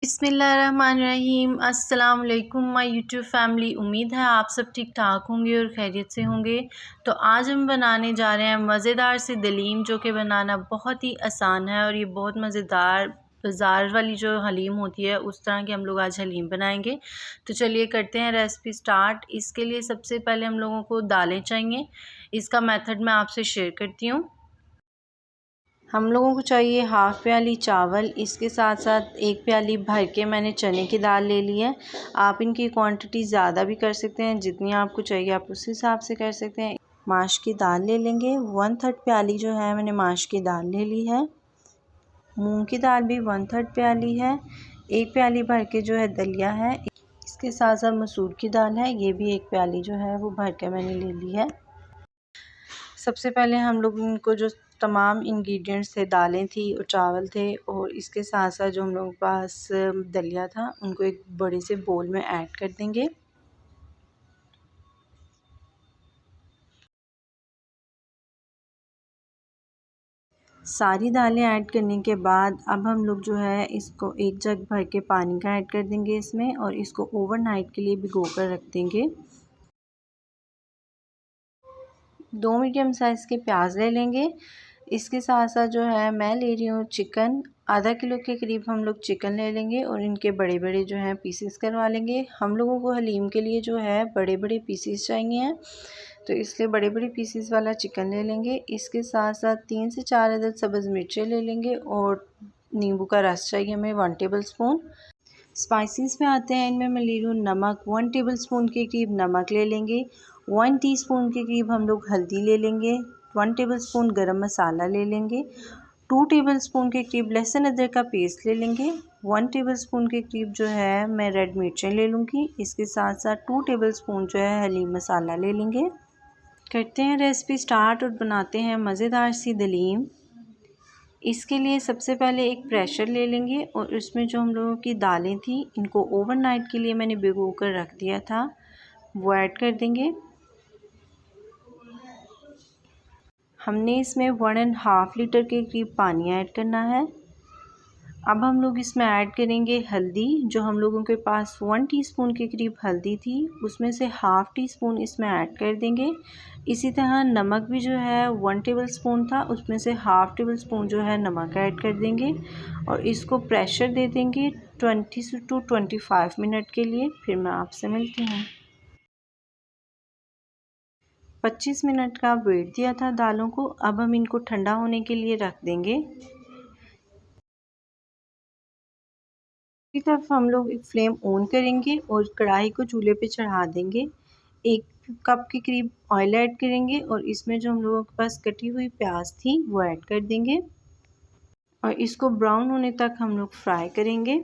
बिस्मिल्लाहिर्रहमानिर्रहीम। अस्सलाम वालेकुम माय यूट्यूब फैमिली। उम्मीद है आप सब ठीक ठाक होंगे और खैरियत से होंगे। तो आज हम बनाने जा रहे हैं मज़ेदार सी दलीम, जो कि बनाना बहुत ही आसान है और ये बहुत मज़ेदार बाज़ार वाली जो हलीम होती है उस तरह की हम लोग आज हलीम बनाएंगे। तो चलिए करते हैं रेसिपी स्टार्ट। इसके लिए सबसे पहले हम लोगों को दालें चाहिए। इसका मेथड मैं आपसे शेयर करती हूँ। हम लोगों को चाहिए हाफ़ प्याली चावल, इसके साथ साथ एक प्याली भर के मैंने चने की दाल ले ली है। आप इनकी क्वांटिटी ज़्यादा भी कर सकते हैं, जितनी आपको चाहिए आप उस हिसाब से कर सकते हैं। माश की दाल ले लेंगे, 1/3 प्याली जो है मैंने माश की दाल ले ली है। मूंग की दाल भी 1/3 प्याली है। एक प्याली भर के जो है दलिया है। इसके साथ साथ मसूर की दाल है, ये भी एक प्याली जो है वो भर के मैंने ले ली है। सबसे पहले हम लोग इनको जो तमाम इंग्रेडिएंट्स थे, दालें थी और चावल थे और इसके साथ साथ जो हम लोगों के पास दलिया था, उनको एक बड़े से बोल में ऐड कर देंगे। सारी दालें ऐड करने के बाद अब हम लोग जो है इसको एक जग भर के पानी का ऐड कर देंगे इसमें, और इसको ओवरनाइट के लिए भिगो कर रख देंगे। 2 मीडियम साइज़ के प्याज ले लेंगे। इसके साथ साथ जो है मैं ले रही हूँ चिकन, आधा किलो के करीब हम लोग चिकन ले लेंगे और इनके बड़े बड़े जो हैं पीसेस करवा लेंगे। हम लोगों को हलीम के लिए जो है बड़े बड़े पीसेस चाहिए हैं, तो इसलिए बड़े बड़े पीसेस वाला चिकन ले लेंगे। इसके साथ साथ 3 से 4 अदद सब्ज़ मिर्चें ले लेंगे और नींबू का रस चाहिए हमें 1 टेबल स्पून। स्पाइसेस पे आते हैं, इनमें मैं ले रही हूँ नमक, 1 टेबल स्पून के करीब नमक ले लेंगे। 1 टीस्पून के करीब हम लोग हल्दी ले लेंगे। 1 टेबल स्पून गरम मसाला ले लेंगे। 2 टेबल स्पून के करीब लहसुन अदरक का पेस्ट ले लेंगे। 1 टेबल स्पून के करीब जो है मैं रेड मिर्चें ले लूँगी। इसके साथ साथ 2 टेबल स्पून जो है हलीम मसाला ले लेंगे। करते हैं रेसिपी स्टार्ट और बनाते हैं मज़ेदार सी दलीम। इसके लिए सबसे पहले एक प्रेशर ले लेंगे और इसमें जो हम लोगों की दालें थी, इनको ओवरनाइट के लिए मैंने भिगो कर रख दिया था, वो ऐड कर देंगे। हमने इसमें 1.5 लीटर के करीब पानी ऐड करना है। अब हम लोग इसमें ऐड करेंगे हल्दी, जो हम लोगों के पास 1 टीस्पून के करीब हल्दी थी, उसमें से हाफ़ टी स्पून इसमें ऐड कर देंगे। इसी तरह नमक भी जो है 1 टेबल स्पून था, उसमें से हाफ़ टेबल स्पून जो है नमक ऐड कर देंगे और इसको प्रेशर दे देंगे 20 टू 25 मिनट के लिए। फिर मैं आपसे मिलती हूँ। 25 मिनट का वेट दिया था दालों को। अब हम इनको ठंडा होने के लिए रख देंगे। दूसरी तरफ हम लोग एक फ्लेम ऑन करेंगे और कढ़ाई को चूल्हे पे चढ़ा देंगे। 1 कप के करीब ऑयल ऐड करेंगे और इसमें जो हम लोगों के पास कटी हुई प्याज थी वो ऐड कर देंगे और इसको ब्राउन होने तक हम लोग फ्राई करेंगे।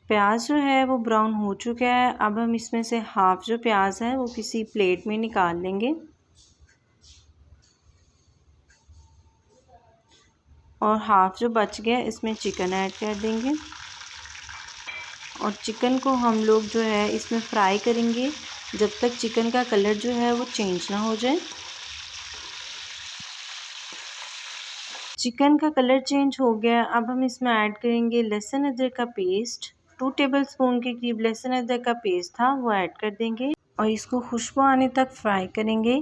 प्याज जो है वो ब्राउन हो चुका है। अब हम इसमें से हाफ़ जो प्याज है वो किसी प्लेट में निकाल लेंगे और हाफ़ जो बच गया इसमें चिकन ऐड कर देंगे और चिकन को हम लोग जो है इसमें फ्राई करेंगे जब तक चिकन का कलर जो है वो चेंज ना हो जाए। चिकन का कलर चेंज हो गया। अब हम इसमें ऐड करेंगे लहसुन अदरक का पेस्ट। 2 टेबल स्पून के करीब लहसुन अदरक का पेस्ट था, वो ऐड कर देंगे और इसको खुशबू आने तक फ्राई करेंगे।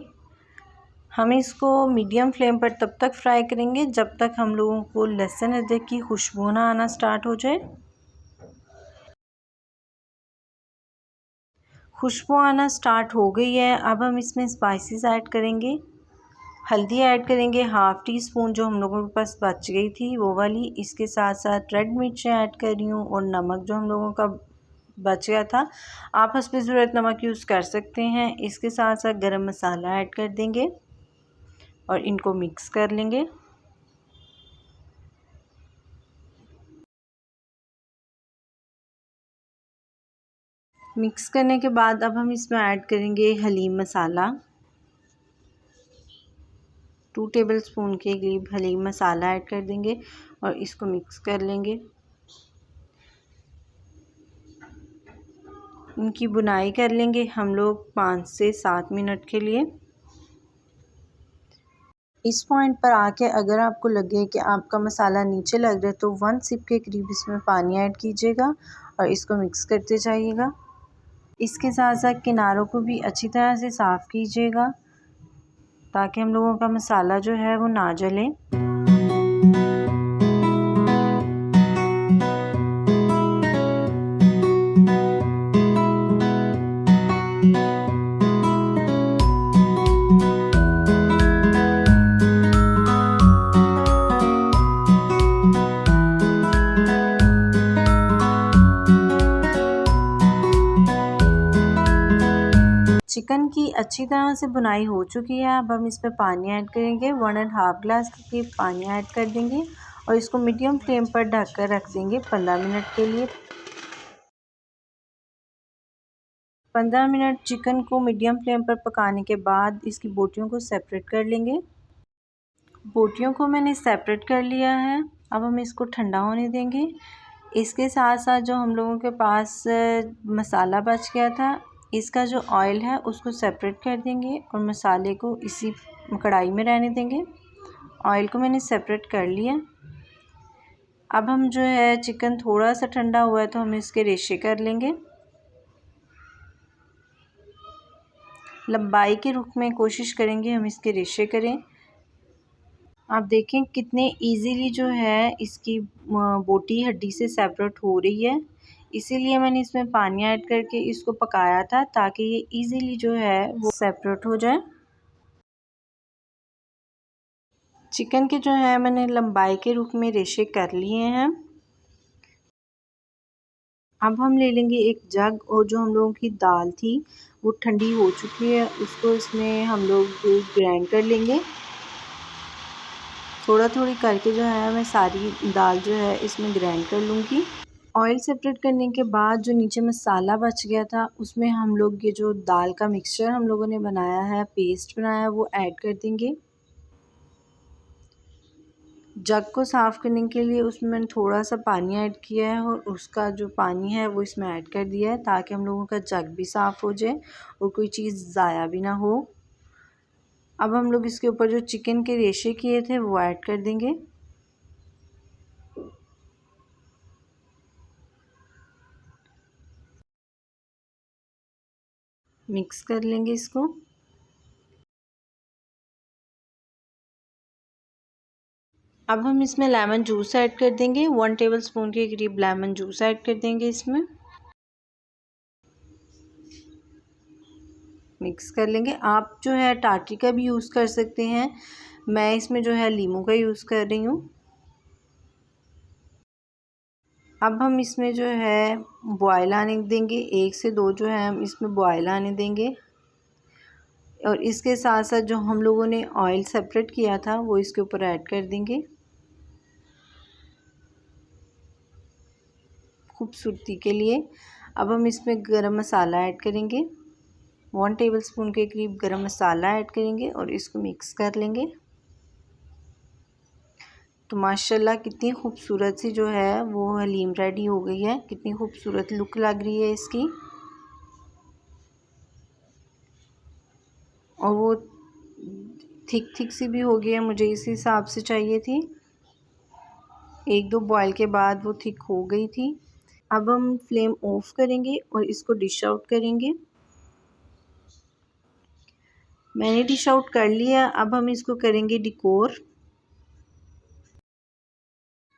हम इसको मीडियम फ्लेम पर तब तक फ्राई करेंगे जब तक हम लोगों को लहसुन अदरक की खुशबू ना आना स्टार्ट हो जाए। खुशबू आना स्टार्ट हो गई है। अब हम इसमें स्पाइसेस ऐड करेंगे। हल्दी ऐड करेंगे हाफ़ टी स्पून, जो हम लोगों के पास बच गई थी वो वाली। इसके साथ साथ रेड मिर्चें ऐड कर रही हूँ और नमक जो हम लोगों का बच गया था, आप हस्ब ज़रूरत नमक यूज़ कर सकते हैं। इसके साथ साथ गरम मसाला ऐड कर देंगे और इनको मिक्स कर लेंगे। मिक्स करने के बाद अब हम इसमें ऐड करेंगे हलीम मसाला। 2 टेबलस्पून के करीब हलीम मसाला ऐड कर देंगे और इसको मिक्स कर लेंगे। इनकी बुनाई कर लेंगे हम लोग 5 से 7 मिनट के लिए। इस पॉइंट पर आके अगर आपको लगे कि आपका मसाला नीचे लग रहा है तो 1 सिप के करीब इसमें पानी ऐड कीजिएगा और इसको मिक्स करते जाइएगा। इसके साथ साथ किनारों को भी अच्छी तरह से साफ़ कीजिएगा ताकि हम लोगों का मसाला जो है वो ना जले। चिकन की अच्छी तरह से बुनाई हो चुकी है। अब हम इसमें पानी ऐड करेंगे। 1.5 ग्लास के पानी ऐड कर देंगे और इसको मीडियम फ्लेम पर ढक कर रख देंगे 15 मिनट के लिए। 15 मिनट चिकन को मीडियम फ्लेम पर पकाने के बाद इसकी बोटियों को सेपरेट कर लेंगे। बोटियों को मैंने सेपरेट कर लिया है। अब हम इसको ठंडा होने देंगे। इसके साथ साथ जो हम लोगों के पास मसाला बच गया था, इसका जो ऑयल है उसको सेपरेट कर देंगे और मसाले को इसी कढ़ाई में रहने देंगे। ऑयल को मैंने सेपरेट कर लिया। अब हम जो है चिकन थोड़ा सा ठंडा हुआ है तो हम इसके रेशे कर लेंगे। लंबाई के रुख में कोशिश करेंगे हम इसके रेशे करें। आप देखें कितने इजीली जो है इसकी बोटी हड्डी से सेपरेट हो रही है। इसीलिए मैंने इसमें पानी ऐड करके इसको पकाया था ताकि ये इजीली जो है वो सेपरेट हो जाए। चिकन के जो है मैंने लंबाई के रुख में रेशे कर लिए हैं। अब हम ले लेंगे एक जग और जो हम लोगों की दाल थी वो ठंडी हो चुकी है, उसको इसमें हम लोग ग्राइंड कर लेंगे। थोड़ा थोड़ी करके जो है मैं सारी दाल जो है इसमें ग्राइंड कर लूँगी। ऑयल सेपरेट करने के बाद जो नीचे मसाला बच गया था उसमें हम लोग ये जो दाल का मिक्सचर हम लोगों ने बनाया है, पेस्ट बनाया है, वो ऐड कर देंगे। जग को साफ़ करने के लिए उसमें मैंने थोड़ा सा पानी ऐड किया है और उसका जो पानी है वो इसमें ऐड कर दिया है ताकि हम लोगों का जग भी साफ़ हो जाए और कोई चीज़ ज़ाया भी ना हो। अब हम लोग इसके ऊपर जो चिकन के रेशे किए थे वो ऐड कर देंगे। मिक्स कर लेंगे इसको। अब हम इसमें लेमन जूस ऐड कर देंगे। 1 टेबलस्पून के करीब लेमन जूस ऐड कर देंगे इसमें। मिक्स कर लेंगे। आप जो है टाटरी का भी यूज़ कर सकते हैं। मैं इसमें जो है लीमू का यूज़ कर रही हूँ। अब हम इसमें जो है बॉयल आने देंगे। 1 से 2 जो है हम इसमें बॉयल आने देंगे और इसके साथ साथ जो हम लोगों ने ऑयल सेपरेट किया था वो इसके ऊपर ऐड कर देंगे खूबसूरती के लिए। अब हम इसमें गरम मसाला ऐड करेंगे। 1 टेबलस्पून के करीब गरम मसाला ऐड करेंगे और इसको मिक्स कर लेंगे। तो माशाल्लाह कितनी खूबसूरत सी जो है वो हलीम रेडी हो गई है। कितनी खूबसूरत लुक लग रही है इसकी और वो थिक थिक सी भी हो गई है, मुझे इस हिसाब से चाहिए थी। 1-2 बॉयल के बाद वो थिक हो गई थी। अब हम फ्लेम ऑफ करेंगे और इसको डिश आउट करेंगे। मैंने डिश आउट कर लिया। अब हम इसको करेंगे डिकोर।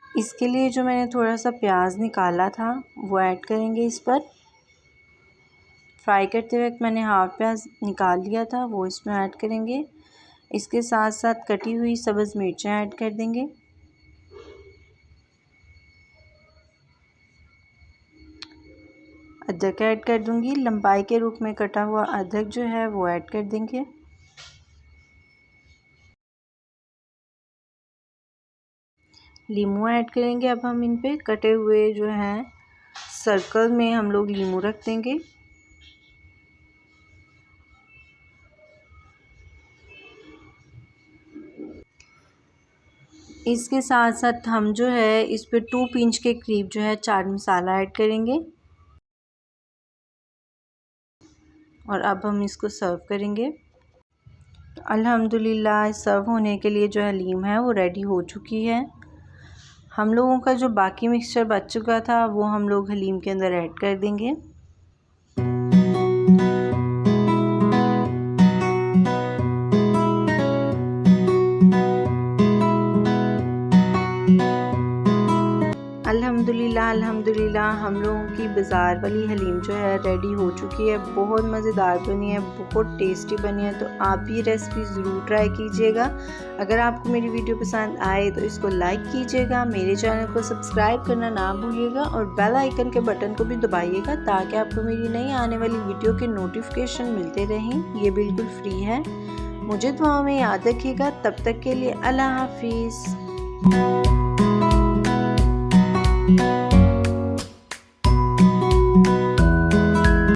इसके लिए जो मैंने थोड़ा सा प्याज निकाला था वो ऐड करेंगे इस पर। फ्राई करते वक्त मैंने हाफ प्याज निकाल लिया था वो इसमें ऐड करेंगे। इसके साथ साथ कटी हुई सब्ज़ मिर्चें ऐड कर देंगे। अदरक ऐड कर दूंगी। लंबाई के रूप में कटा हुआ अदरक जो है वो ऐड कर देंगे। लीमू ऐड करेंगे। अब हम इन पे कटे हुए जो हैं सर्कल में हम लोग लीमू रख देंगे। इसके साथ साथ हम जो है इस पे 2 पिंच के करीब जो है चाट मसाला ऐड करेंगे और अब हम इसको सर्व करेंगे। अल्हम्दुलिल्लाह सर्व होने के लिए जो हलीम है वो रेडी हो चुकी है। हम लोगों का जो बाकी मिक्सचर बच चुका था वो हम लोग हलीम के अंदर ऐड कर देंगे। अल्हम्दुलिल्लाह हम लोगों की बाज़ार वाली हलीम जो है रेडी हो चुकी है। बहुत मज़ेदार बनी है, बहुत टेस्टी बनी है। तो आप भी रेसिपी ज़रूर ट्राई कीजिएगा। अगर आपको मेरी वीडियो पसंद आए तो इसको लाइक कीजिएगा, मेरे चैनल को सब्सक्राइब करना ना भूलिएगा और बेल आइकन के बटन को भी दबाइएगा ताकि आपको मेरी नई आने वाली वीडियो के नोटिफिकेशन मिलते रहें। ये बिल्कुल फ्री है। मुझे दुआओं में याद रखिएगा। तब तक के लिए अल्लाह हाफिज़।